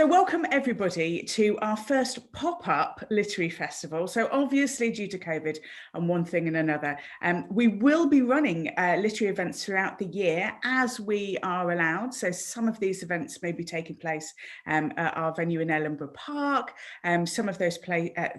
So welcome everybody to our first pop-up literary festival. So obviously due to COVID and one thing and another, we will be running literary events throughout the year as we are allowed. So some of these events may be taking place at our venue in Ellenborough Park. Some of those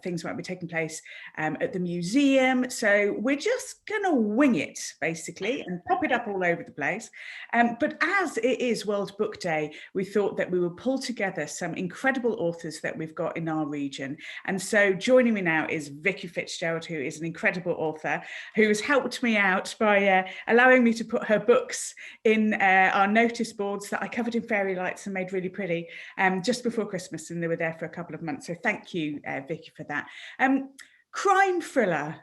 things might be taking place at the museum. So we're just gonna wing it basically and pop it up all over the place. But as it is World Book Day, we thought that we would pull together some incredible authors that we've got in our region. And so joining me now is Vikki FitzGerald, who is an incredible author, who has helped me out by allowing me to put her books in our notice boards that I covered in fairy lights and made really pretty just before Christmas, and they were there for a couple of months. So thank you, Vikki, for that. Crime thriller.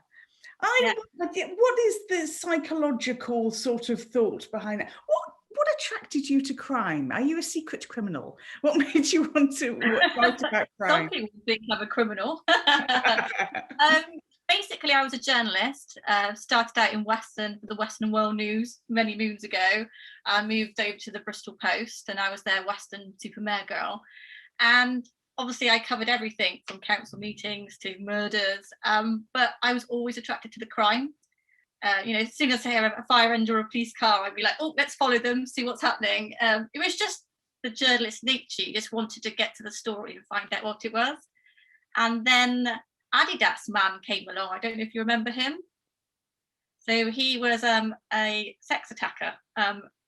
What is the psychological sort of thought behind it? What attracted you to crime? Are you a secret criminal? What made you want to write about crime? Some people think I'm a criminal. Basically, I was a journalist. Started out in Western for the Western and Worle News many moons ago. I moved over to the Bristol Post, and I was their Weston-super-Mare girl. And obviously, I covered everything from council meetings to murders. But I was always attracted to the crime. As soon as I hear a fire engine or a police car, I'd be like, oh, let's follow them, see what's happening. It was just the journalist nature. You just wanted to get to the story and find out what it was. And then Adidas man came along. I don't know if you remember him. So he was a sex attacker,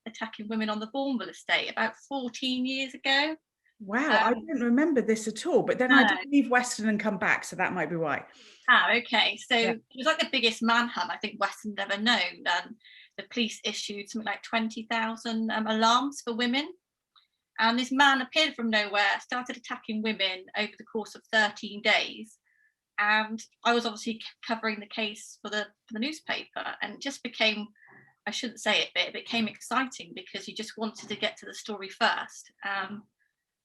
attacking women on the Worle estate about 14 years ago. Wow, I didn't remember this at all, but then I did leave Western and come back, so that might be why. Okay. So It was like the biggest manhunt I think Western's ever known. The police issued something like 20,000 alarms for women. And this man appeared from nowhere, started attacking women over the course of 13 days. And I was obviously covering the case for the newspaper, and it just became, I shouldn't say it, but it became exciting because you just wanted to get to the story first.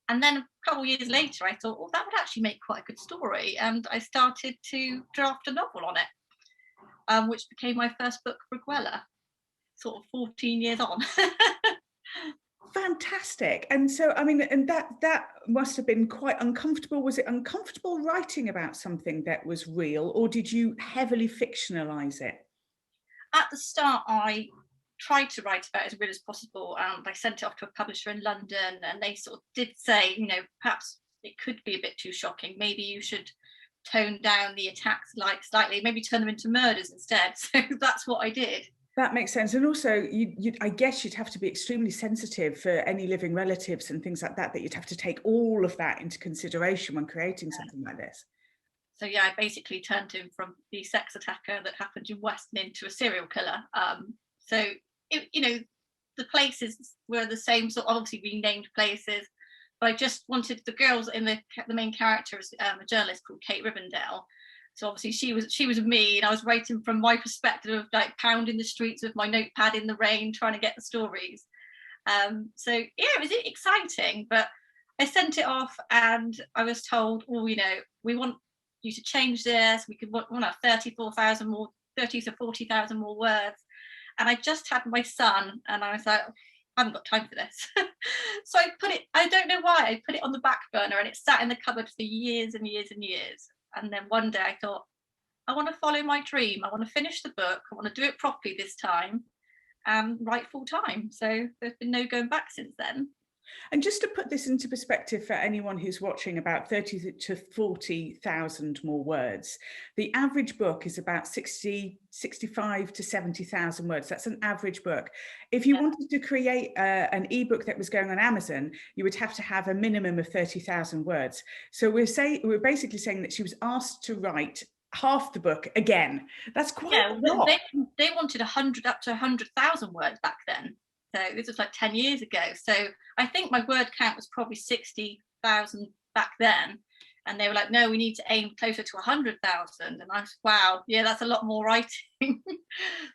And then a couple of years later, I thought, that would actually make quite a good story. And I started to draft a novel on it, which became my first book, Briguella, sort of 14 years on. Fantastic. And so, I mean, and that must have been quite uncomfortable. Was it uncomfortable writing about something that was real, or did you heavily fictionalize it? At the start, I tried to write about it as real as possible, and I sent it off to a publisher in London, and they sort of did say, perhaps it could be a bit too shocking. Maybe you should tone down the attacks slightly, maybe turn them into murders instead. So that's what I did. That makes sense. And also, I guess you'd have to be extremely sensitive for any living relatives and things like that, that you'd have to take all of that into consideration when creating something like this. So I basically turned him from the sex attacker that happened in Weston into a serial killer. The places were the same, so obviously renamed places, but I just wanted the girls in the main character is a journalist called Kate Rivendell. So obviously she was me, and I was writing from my perspective of like pounding the streets with my notepad in the rain, trying to get the stories. It was exciting, but I sent it off and I was told, we want you to change this. We want 30 to 40,000 more words. And I just had my son, and I was like, I haven't got time for this. So I don't know why, I put it on the back burner, and it sat in the cupboard for years and years and years. And then one day I thought, I want to follow my dream. I want to finish the book. I want to do it properly this time and write full time. So there's been no going back since then. And just to put this into perspective for anyone who's watching, about 30 to 40,000 more words. The average book is about 65 to 70,000 words. That's an average book. If you wanted to create an ebook that was going on Amazon, you would have to have a minimum of 30,000 words. So we're basically saying that she was asked to write half the book again. That's quite a lot. They wanted 100 up to 100,000 words back then. So this was like 10 years ago. So I think my word count was probably 60,000 back then. And they were like, no, we need to aim closer to 100,000. And I was, wow, that's a lot more writing.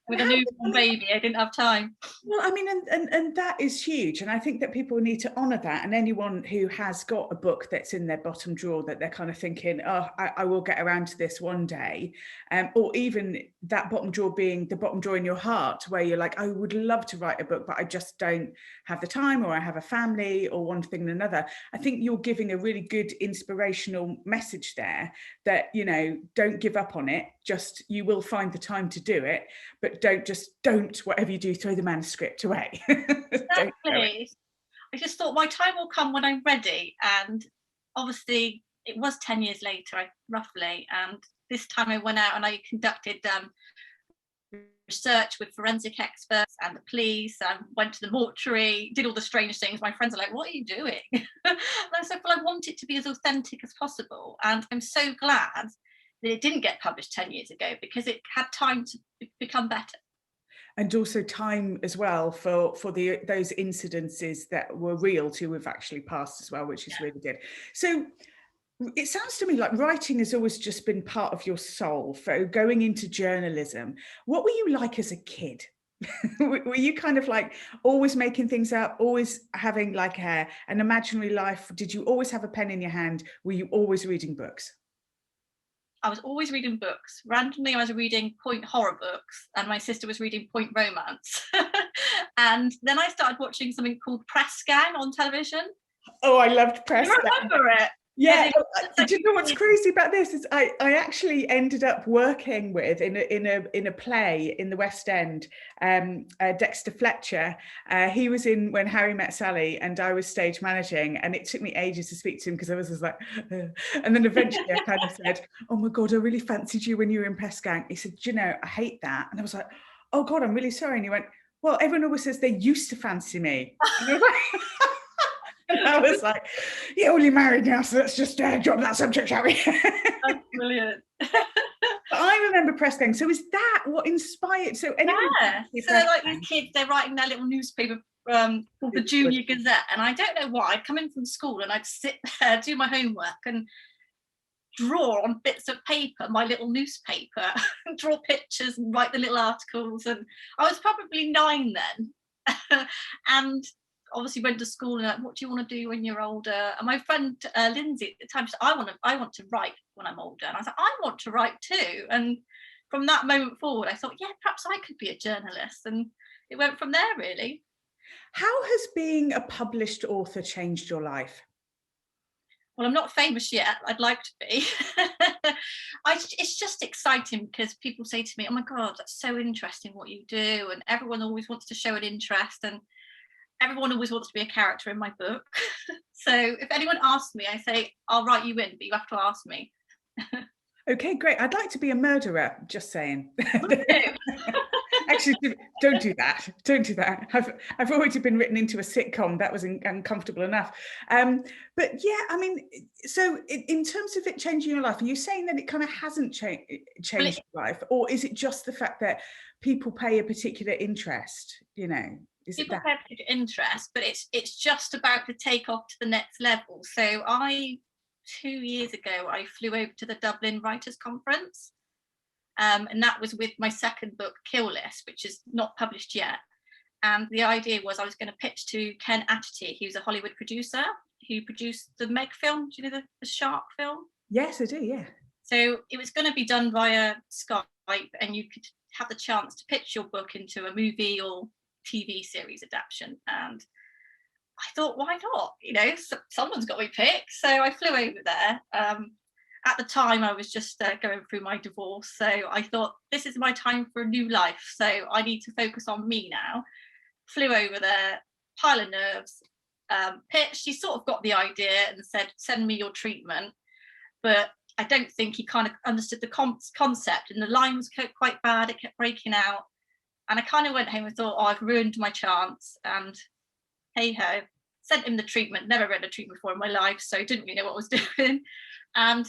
With a newborn baby, I didn't have time. Well, I mean, and that is huge. And I think that people need to honour that. And anyone who has got a book that's in their bottom drawer that they're kind of thinking, I will get around to this one day. Or even that bottom drawer being the bottom drawer in your heart, where you're like, I would love to write a book, but I just don't have the time, or I have a family, or one thing and another. I think you're giving a really good inspirational message there that, you know, don't give up on it. Just, you will find the time to do it, but don't, whatever you do, throw the manuscript away. Exactly. I just thought my time will come when I'm ready. And obviously it was 10 years later, roughly. And this time I went out and I conducted research with forensic experts and the police, and went to the mortuary, did all the strange things. My friends are like, what are you doing? And I said, well, I want it to be as authentic as possible. And I'm so glad that it didn't get published 10 years ago, because it had time to become better. And also time as well for those incidences that were real to have actually passed as well, which is really good. So it sounds to me like writing has always just been part of your soul for going into journalism. What were you like as a kid? Were you kind of like always making things up, always having like an imaginary life? Did you always have a pen in your hand? Were you always reading books? I was always reading books. Randomly, I was reading point horror books, and my sister was reading point romance. And then I started watching something called Press Gang on television. Oh, I loved Press Gang. I remember it. Yeah, do you know what's crazy about this is I actually ended up working with in a play in the West End, Dexter Fletcher. He was in When Harry Met Sally, and I was stage managing, and it took me ages to speak to him because I was just like, and then eventually I kind of said, oh my God, I really fancied you when you were in Press Gang. He said, you know, I hate that. And I was like, oh God, I'm really sorry. And he went, well, everyone always says they used to fancy me. And I was like, and I was like, you're only married now, so let's just drop that subject, shall we? That's brilliant. But I remember Press Gang. So is that what inspired? So yeah, so they're like these kids, they're writing their little newspaper called the Junior Gazette. And I don't know why, I'd come in from school and I'd sit there, do my homework and draw on bits of paper, my little newspaper, and draw pictures and write the little articles. And I was probably 9 then. And obviously went to school and like, what do you want to do when you're older? And my friend Lindsay at the time said, I want to write when I'm older. And I was like, I want to write too. And from that moment forward, I thought, yeah, perhaps I could be a journalist. And it went from there, really. How has being a published author changed your life? Well, I'm not famous yet. I'd like to be. It's just exciting because people say to me, oh my God, that's so interesting what you do. And everyone always wants to show an interest. And everyone always wants to be a character in my book. So if anyone asks me, I say, I'll write you in, but you have to ask me. Okay, great. I'd like to be a murderer, just saying. Actually, don't do that. Don't do that. I've already been written into a sitcom. That was uncomfortable enough. But yeah, I mean, so in terms of it changing your life, are you saying that it kind of hasn't changed your life? Or is it just the fact that people pay a particular interest, you know? People have interest, but it's just about to take off to the next level. So 2 years ago, I flew over to the Dublin Writers' Conference, and that was with my second book, Kill List, which is not published yet. And the idea was I was going to pitch to Ken Atchity. He was a Hollywood producer who produced the Meg film. Do you know the shark film? Yes, I do, yeah. So it was going to be done via Skype, and you could have the chance to pitch your book into a movie or TV series adaptation. And I thought, why not? You know, someone's got me picked. So I flew over there. At the time, I was just going through my divorce. So I thought, this is my time for a new life. So I need to focus on me now. Flew over there, pile of nerves, pitched. He sort of got the idea and said, send me your treatment. But I don't think he kind of understood the concept. And the line was quite bad. It kept breaking out. And I kind of went home and thought, oh, I've ruined my chance. And hey ho, sent him the treatment. Never read a treatment before in my life, so didn't really know what I was doing. And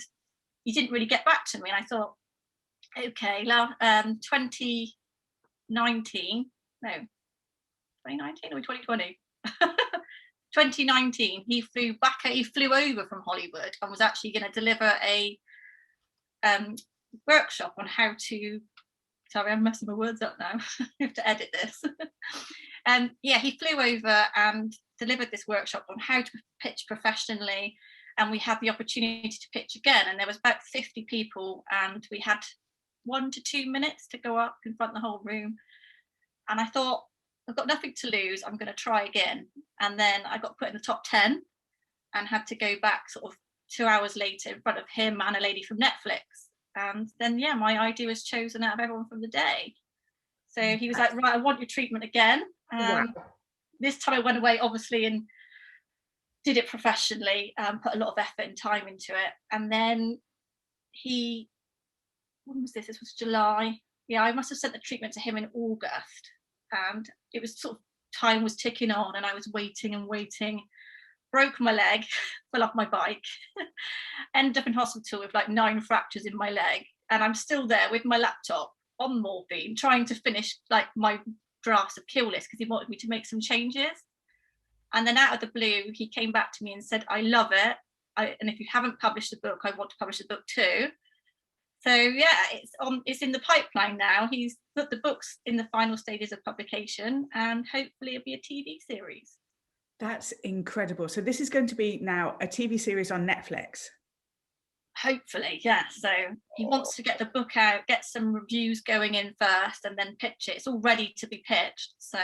he didn't really get back to me. And I thought, okay, 2019 or 2020? 2019, he flew over from Hollywood and was actually going to deliver a workshop on how to. Sorry, I'm messing my words up now. I have to edit this. Yeah, he flew over and delivered this workshop on how to pitch professionally. And we had the opportunity to pitch again. And there was about 50 people. And we had 1 to 2 minutes to go up in front of the whole room. And I thought, I've got nothing to lose, I'm going to try again. And then I got put in the top 10 and had to go back sort of 2 hours later in front of him and a lady from Netflix. And then, yeah, my idea was chosen out of everyone from the day. So he was like, right, I want your treatment again. Wow. This time I went away, obviously, and did it professionally, put a lot of effort and time into it. And then when was this? This was July. Yeah, I must have sent the treatment to him in August. And it was sort of, time was ticking on and I was waiting and waiting. Broke my leg, fell off my bike, ended up in hospital with like 9 fractures in my leg. And I'm still there with my laptop on morphine, trying to finish like my drafts of Kill List because he wanted me to make some changes. And then out of the blue, he came back to me and said, I love it. And if you haven't published the book, I want to publish the book too. So yeah, it's in the pipeline now. He's put the books in the final stages of publication and hopefully it'll be a TV series. That's incredible. So this is going to be now a TV series on Netflix. Hopefully, yeah. So he wants to get the book out, get some reviews going in first, and then pitch it. It's all ready to be pitched. So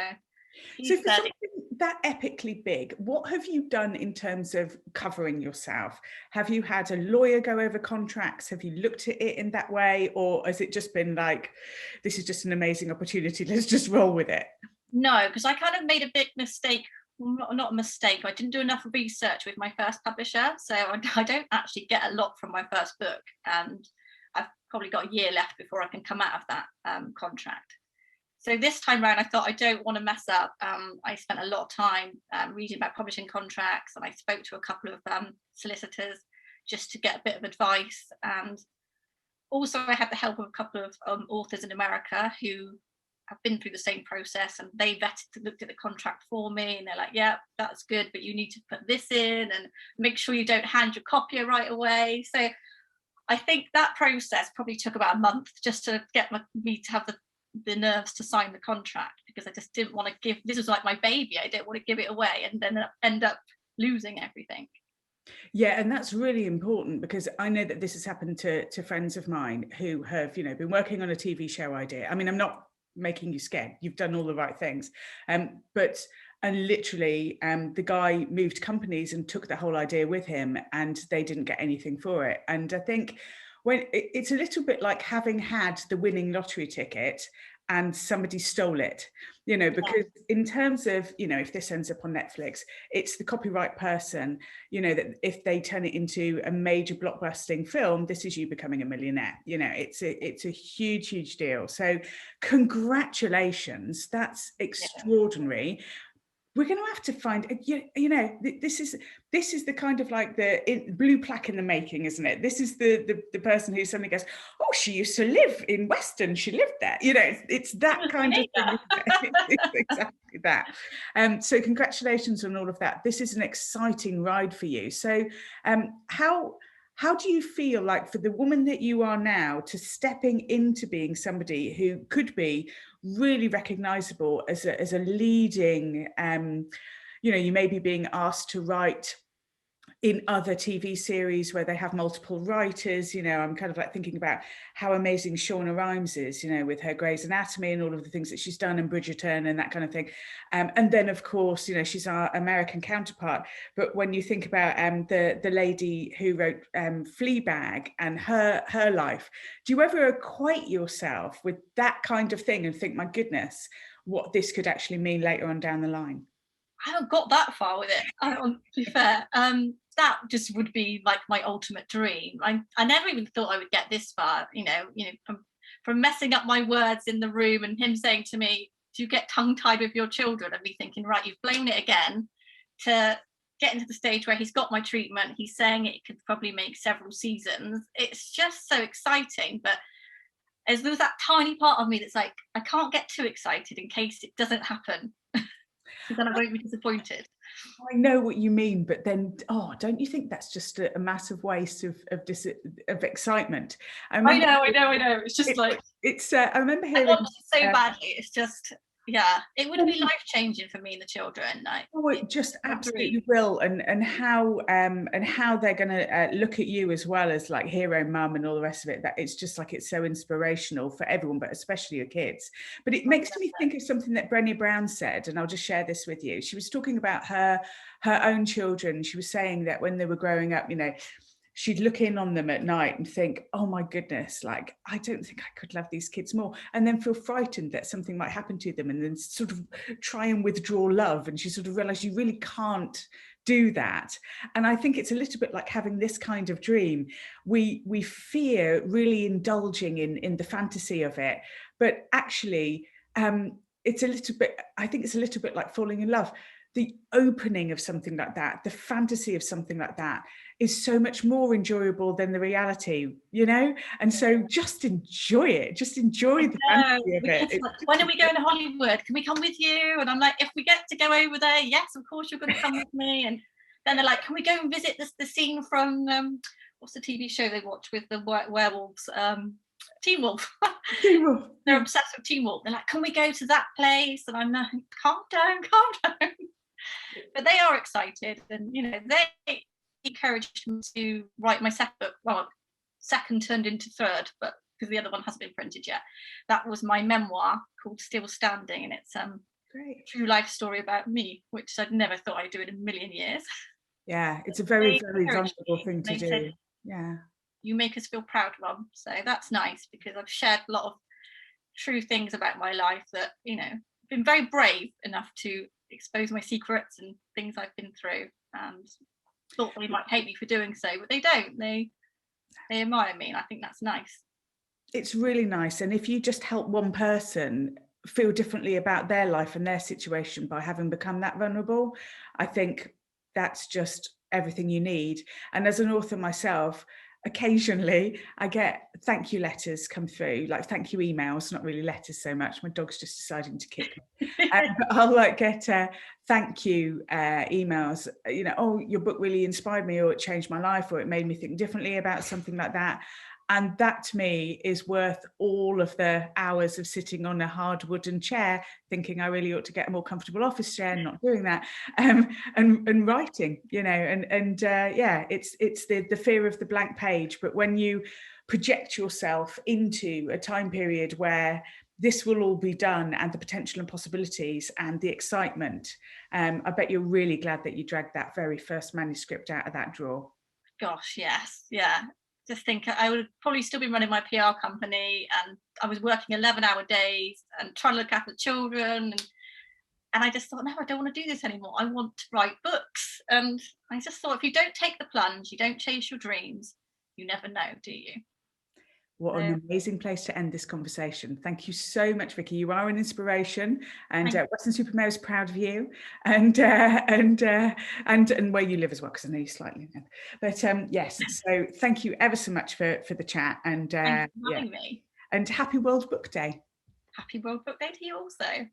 for something that epically big, what have you done in terms of covering yourself? Have you had a lawyer go over contracts? Have you looked at it in that way? Or has it just been like, this is just an amazing opportunity, let's just roll with it? No, because I kind of made a big mistake. Not a mistake, I didn't do enough research with my first publisher, so I don't actually get a lot from my first book, and I've probably got a year left before I can come out of that contract. So this time around I thought I don't want to mess up. I spent a lot of time reading about publishing contracts, and I spoke to a couple of solicitors just to get a bit of advice, and also I had the help of a couple of authors in America who have been through the same process, and they looked at the contract for me, and they're like, yeah, that's good, but you need to put this in and make sure you don't hand your copier right away. So I think that process probably took about a month just to get me to have the nerves to sign the contract, because I just didn't want to this was like my baby, I didn't want to give it away and then end up losing everything. Yeah, and that's really important, because I know that this has happened to friends of mine who have, been working on a TV show idea. I mean, I'm not making you scared, you've done all the right things, but literally the guy moved companies and took the whole idea with him, and they didn't get anything for it. And I think when it's a little bit like having had the winning lottery ticket and somebody stole it, because in terms of, if this ends up on Netflix, it's the copyright person, that if they turn it into a major blockbusting film, this is you becoming a millionaire. It's a huge, huge deal. So congratulations, that's extraordinary. We're going to have to find, this is the kind of like the blue plaque in the making, isn't it? This is the person who suddenly goes, oh, she used to live in Weston, she lived there. It's that kind of thing. It's exactly that. So congratulations on all of that. This is an exciting ride for you. So how do you feel like, for the woman that you are now, to stepping into being somebody who could be really recognizable as a leading, you may be being asked to write in other TV series where they have multiple writers. I'm kind of like thinking about how amazing Shonda Rhimes is, with her Grey's Anatomy and all of the things that she's done, and Bridgerton and that kind of thing. And then, of course, she's our American counterpart. But when you think about the lady who wrote Fleabag and her life, do you ever acquaint yourself with that kind of thing and think, my goodness, what this could actually mean later on down the line? I haven't got that far with it, to be fair. That just would be like my ultimate dream. I never even thought I would get this far, from messing up my words in the room and him saying to me, do you get tongue-tied with your children? And me thinking, right, you've blown it again, to getting to the stage where he's got my treatment, he's saying it could probably make several seasons. It's just so exciting, but there's that tiny part of me that's like, I can't get too excited in case it doesn't happen. Then I won't be disappointed. I know what you mean, but then, don't you think that's just a massive waste of excitement? I know. It's just I remember hearing. I want it so badly. It's just yeah, it would be life changing for me and the children. Like, Oh, it just a absolutely dream. will, and how they're going to look at you as well as like hero mum and all the rest of it. That it's just like it's so inspirational for everyone, but especially your kids. But it Oh, makes me think of something that Brené Brown said, and I'll just share this with you. She was talking about her own children. She was saying that when they were growing up, you know, she'd look in on them at night and think, oh my goodness, like, I don't think I could love these kids more. And then feel frightened that something might happen to them and then sort of try and withdraw love. And she sort of realized you really can't do that. And I think it's a little bit like having this kind of dream. We fear really indulging in the fantasy of it, but actually, it's a little bit, I think it's a little bit like falling in love. The opening of something like that, the fantasy of something like that is so much more enjoyable than the reality, you know? And so just enjoy it, just enjoy the fantasy of it. Like, when are we going to Hollywood? Can we come with you? And I'm like, if we get to go over there, yes, of course you're going to come with me. And then they're like, can we go and visit the scene from what's the TV show they watch with the werewolves? Teen Wolf. They're obsessed with Teen Wolf. They're like, can we go to that place? And I'm like, calm down, calm down. But they are excited, and you know, they encouraged me to write my second book. Well, second turned into third, but because the other one hasn't been printed yet. That was my memoir called Still Standing, and it's Great. True life story about me, which I'd never thought I'd do in a million years. Yeah, it's a very, very encouraged vulnerable thing to They do. said, Yeah. you make us feel proud, Mum. So that's nice, because I've shared a lot of true things about my life that, you know, been very brave enough to expose my secrets and things I've been through, and thought they might hate me for doing so, but they don't. They admire me, and I think that's nice. It's really nice. And if you just help one person feel differently about their life and their situation by having become that vulnerable, I think that's just everything you need. And as an author myself, occasionally I get thank you letters come through, like thank you emails, not really letters so much. My dog's just deciding to kick me. But I'll like get thank you emails, you know, oh, your book really inspired me, or it changed my life, or it made me think differently about something like that. And that to me is worth all of the hours of sitting on a hard wooden chair thinking I really ought to get a more comfortable office chair, not doing that, and writing, you know, and yeah, it's the fear of the blank page. But when you project yourself into a time period where this will all be done, and the potential and possibilities and the excitement, I bet you're really glad that you dragged that very first manuscript out of that drawer. Gosh, yes, yeah. Just think I would probably still be running my PR company, and I was working 11-hour days and trying to look after the children, and I just thought, no, I don't want to do this anymore. I want to write books. And I just thought, if you don't take the plunge, you don't chase your dreams, you never know, do you? What an amazing place to end this conversation. Thank you so much, Vikki. You are an inspiration, and Weston-super-Mare is proud of you, and where you live as well, because I know you slightly know. But yes, so thank you ever so much for the chat, and Thanks for having me. and happy World Book Day. Happy World Book Day to you also.